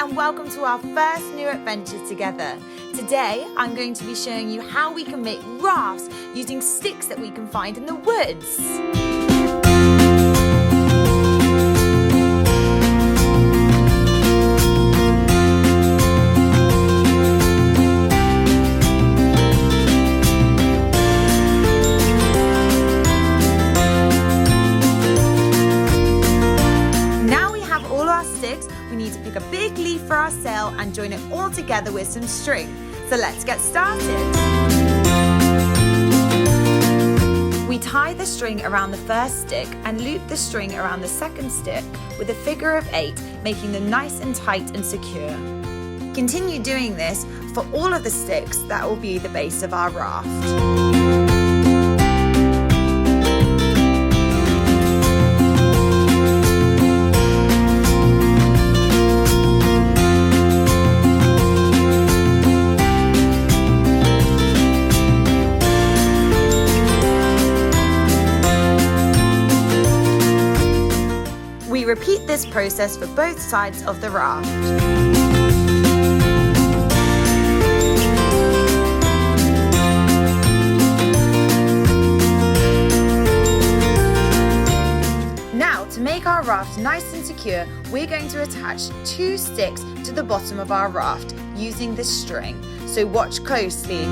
and welcome to our first new adventure together. Today I'm going to be showing you how we can make rafts using sticks that we can find in the woods. We need to pick a big leaf for our sail and join it all together with some string. So let's get started. We tie the string around the first stick and loop the string around the second stick with a figure of 8, making them nice and tight and secure. Continue doing this for all of the sticks that will be the base of our raft. We repeat this process for both sides of the raft. Now, to make our raft nice and secure, we're going to attach 2 sticks to the bottom of our raft using this string, so watch closely.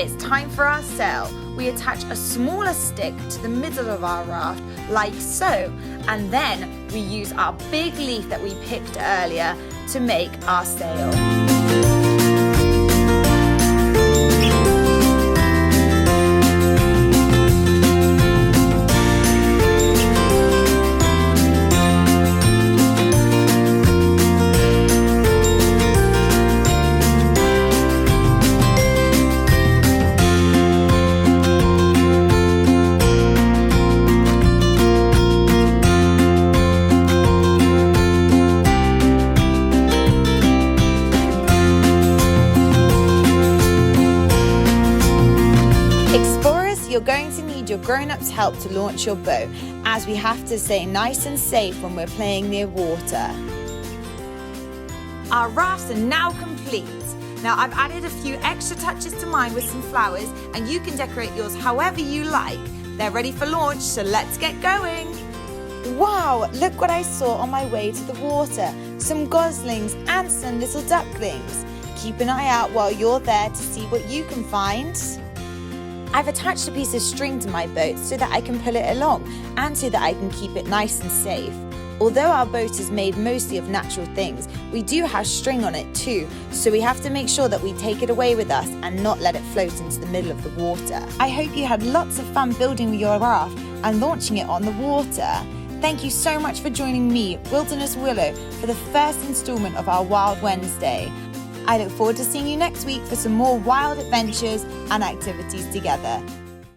It's time for our sail. We attach a smaller stick to the middle of our raft, like so, and then we use our big leaf that we picked earlier to make our sail. You're going to need your grown-ups' help to launch your boat, as we have to stay nice and safe when we're playing near water. Our rafts are now complete. Now I've added a few extra touches to mine with some flowers, and you can decorate yours however you like. They're ready for launch, so let's get going. Wow, look what I saw on my way to the water. Some goslings and some little ducklings. Keep an eye out while you're there to see what you can find. I've attached a piece of string to my boat so that I can pull it along and so that I can keep it nice and safe. Although our boat is made mostly of natural things, we do have string on it too, so we have to make sure that we take it away with us and not let it float into the middle of the water. I hope you had lots of fun building your raft and launching it on the water. Thank you so much for joining me, Wilderness Willow, for the first instalment of our Wild Wednesday. I look forward to seeing you next week for some more wild adventures and activities together.